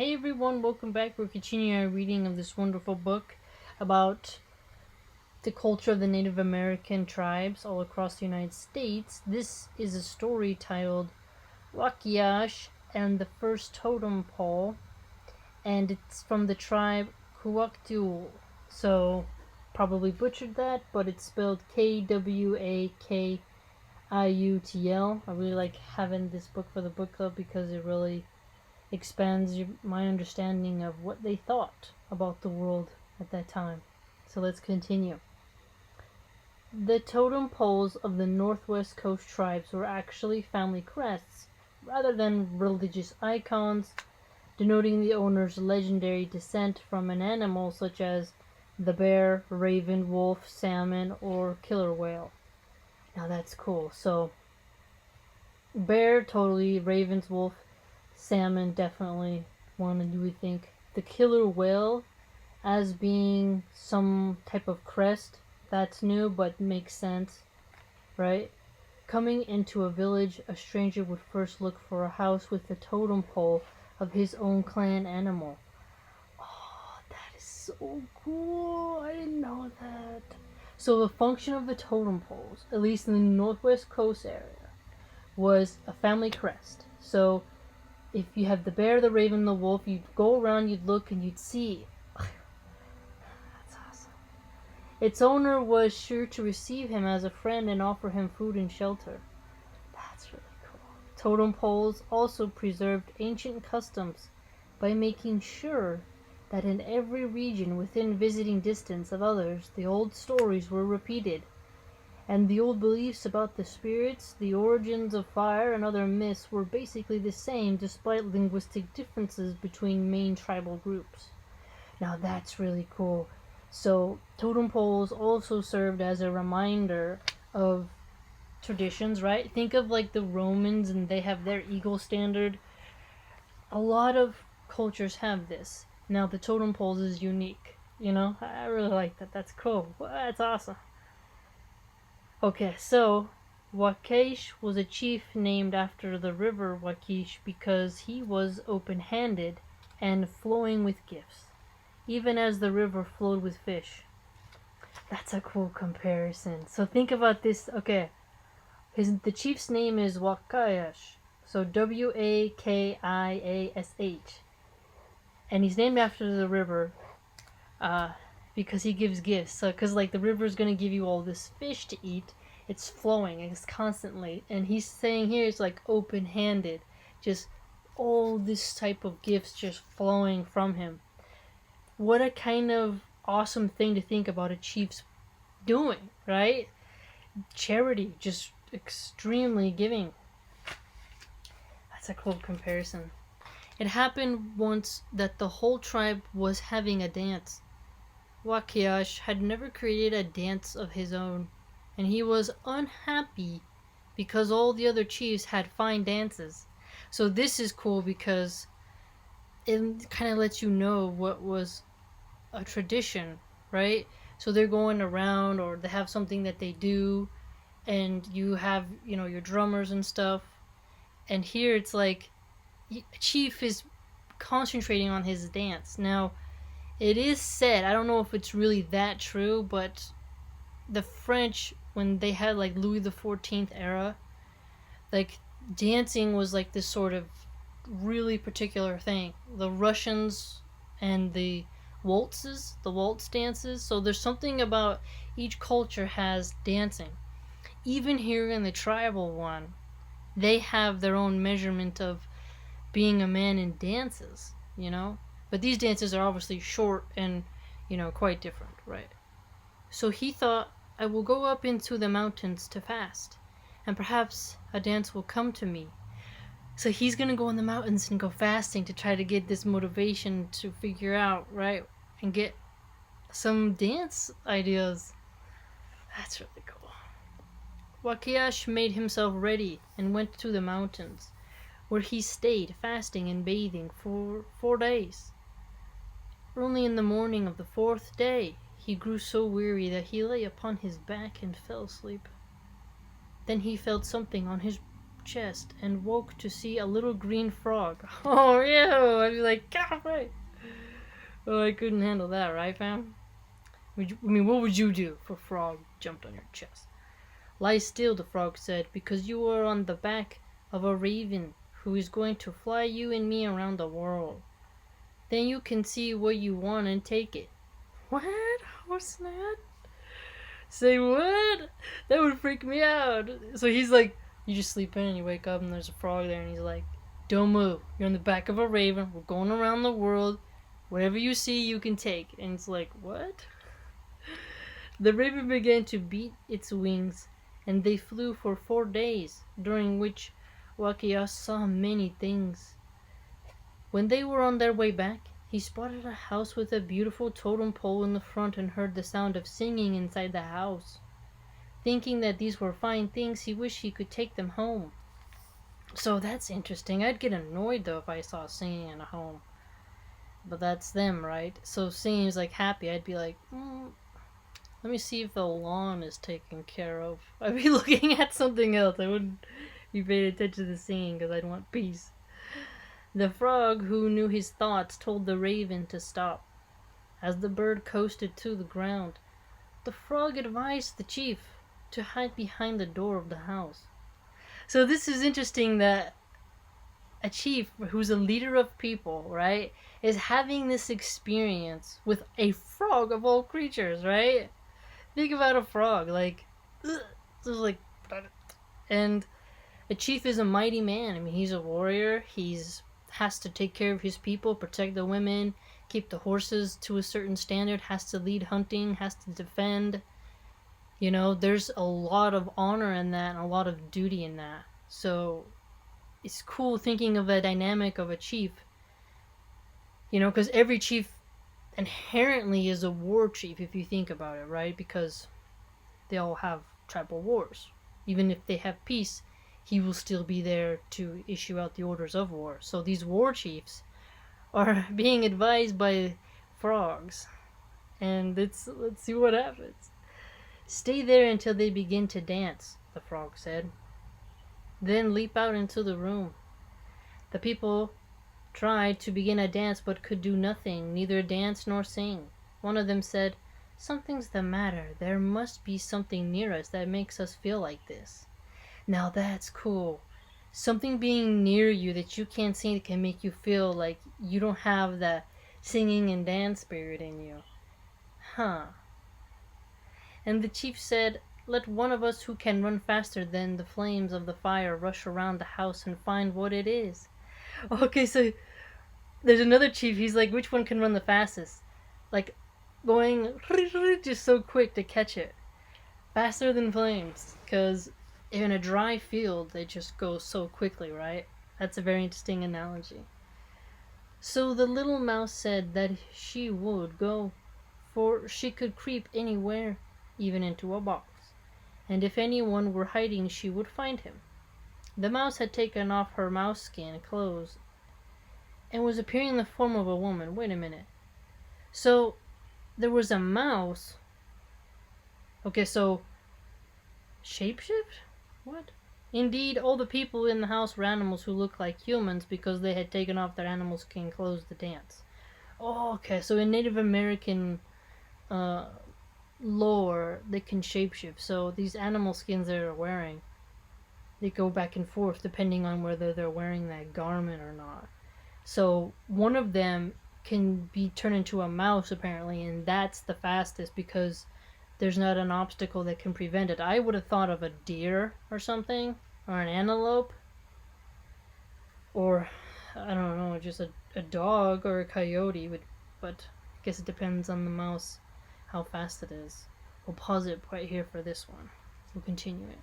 Hey everyone, welcome back. We're continuing our reading of this wonderful book about the culture of the Native American tribes all across the United States. This is a story titled Wakiash and the First Totem Pole, and it's from the tribe Kuwaktul. So, probably butchered that, but it's spelled Kwakiutl. I really like having this book for the book club because it really expands my understanding of what they thought about the world at that time. So let's continue. The totem poles of the Northwest Coast tribes were actually family crests rather than religious icons, denoting the owner's legendary descent from an animal such as the bear, raven, wolf, salmon, or killer whale. Now that's cool. So, bear, totally. Ravens, wolf, salmon, definitely one. And you would think the killer whale as being some type of crest, that's new, but makes sense, right? Coming into a village, a stranger would first look for a house with a totem pole of his own clan animal. Oh, that is so cool. I didn't know that. So the function of the totem poles, at least in the Northwest Coast area, was a family crest. So if you have the bear, the raven, the wolf, you'd go around, you'd look, and you'd see. That's awesome. Its owner was sure to receive him as a friend and offer him food and shelter. That's really cool. Totem poles also preserved ancient customs by making sure that in every region within visiting distance of others, the old stories were repeated, and the old beliefs about the spirits, the origins of fire, and other myths were basically the same despite linguistic differences between main tribal groups. Now that's really cool. So, totem poles also served as a reminder of traditions, right? Think of like the Romans and they have their eagle standard. A lot of cultures have this. Now, the totem poles is unique. I really like that. That's cool. That's awesome. Okay, so Wakish was a chief named after the river Wakish because he was open-handed and flowing with gifts, even as the river flowed with fish. That's a cool comparison. So think about this. Okay, the chief's name is Wakash, so Wakiash, and he's named after the river, uh, because he gives gifts. So, because like the river is gonna give you all this fish to eat, it's flowing, it's constantly, and he's saying here it's like open-handed, just all this type of gifts just flowing from him. What a kind of awesome thing to think about a chief's doing, right? Charity, just extremely giving. That's a cool comparison. It happened once that the whole tribe was having a dance. Wakiash had never created a dance of his own, and he was unhappy because all the other chiefs had fine dances. So this is cool because it kind of lets you know what was a tradition, right? So they're going around or they have something that they do, and you have, your drummers and stuff. And here it's like chief is concentrating on his dance. Now, it is said, I don't know if it's really that true, but the French, when they had like Louis the 14th era, like dancing was like this sort of really particular thing. The Russians and the waltz dances. So there's something about each culture has dancing. Even here in the tribal one, they have their own measurement of being a man in dances. But these dances are obviously short and, quite different, right? So he thought, I will go up into the mountains to fast, and perhaps a dance will come to me. So he's going to go in the mountains and go fasting to try to get this motivation to figure out, right? And get some dance ideas. That's really cool. Wakiash made himself ready and went to the mountains, where he stayed fasting and bathing for 4 days. Early in the morning of the 4th day, he grew so weary that he lay upon his back and fell asleep. Then he felt something on his chest and woke to see a little green frog. Oh, ew! I'd be like, God, right. Oh, I couldn't handle that, right, fam? What would you do if a frog jumped on your chest? Lie still, the frog said, because you are on the back of a raven who is going to fly you and me around the world. Then you can see what you want and take it. What? What's that? Say what? That would freak me out. So he's like, you just sleep in and you wake up and there's a frog there and he's like, don't move. You're on the back of a raven. We're going around the world. Whatever you see, you can take. And it's like, what? The raven began to beat its wings and they flew for 4 days, during which Wakiya saw many things. When they were on their way back, he spotted a house with a beautiful totem pole in the front and heard the sound of singing inside the house. Thinking that these were fine things, he wished he could take them home. So that's interesting. I'd get annoyed though if I saw singing in a home. But that's them, right? So singing is like happy. I'd be like, let me see if the lawn is taken care of. I'd be looking at something else. I wouldn't be paying attention to the singing because I'd want peace. The frog, who knew his thoughts, told the raven to stop. As the bird coasted to the ground, the frog advised the chief to hide behind the door of the house. So this is interesting that a chief who's a leader of people, right, is having this experience with a frog of all creatures, right? Think about a frog, like, just like, and a chief is a mighty man. I mean, he's a warrior. Has to take care of his people, protect the women, keep the horses to a certain standard, has to lead hunting, has to defend. You know, there's a lot of honor in that and a lot of duty in that. So it's cool thinking of the dynamic of a chief. You know, because every chief inherently is a war chief if you think about it, right? Because they all have tribal wars. Even if they have peace, he will still be there to issue out the orders of war. So these war chiefs are being advised by frogs. And let's see what happens. Stay there until they begin to dance, the frog said. Then leap out into the room. The people tried to begin a dance but could do nothing, neither dance nor sing. One of them said, "Something's the matter. There must be something near us that makes us feel like this." Now that's cool. Something being near you that you can't see that can make you feel like you don't have the singing and dance spirit in you. Huh. And the chief said, "Let one of us who can run faster than the flames of the fire rush around the house and find what it is." Okay, so there's another chief. He's like, which one can run the fastest? Like, going just so quick to catch it. Faster than flames. Because in a dry field, they just go so quickly, right? That's a very interesting analogy. So the little mouse said that she would go, for she could creep anywhere, even into a box. And if anyone were hiding, she would find him. The mouse had taken off her mouse skin clothes and was appearing in the form of a woman. Wait a minute. So there was a mouse. Okay, so shapeshift? What? Indeed, all the people in the house were animals who looked like humans because they had taken off their animal skin clothes to dance. Oh, okay, so in Native American lore, they can shapeshift. So these animal skins they're wearing, they go back and forth depending on whether they're wearing that garment or not. So one of them can be turned into a mouse apparently, and that's the fastest because there's not an obstacle that can prevent it. I would have thought of a deer or something, or an antelope, or I don't know, just a dog or a coyote. But I guess it depends on the mouse how fast it is. We'll pause it right here for this one. We'll continue it.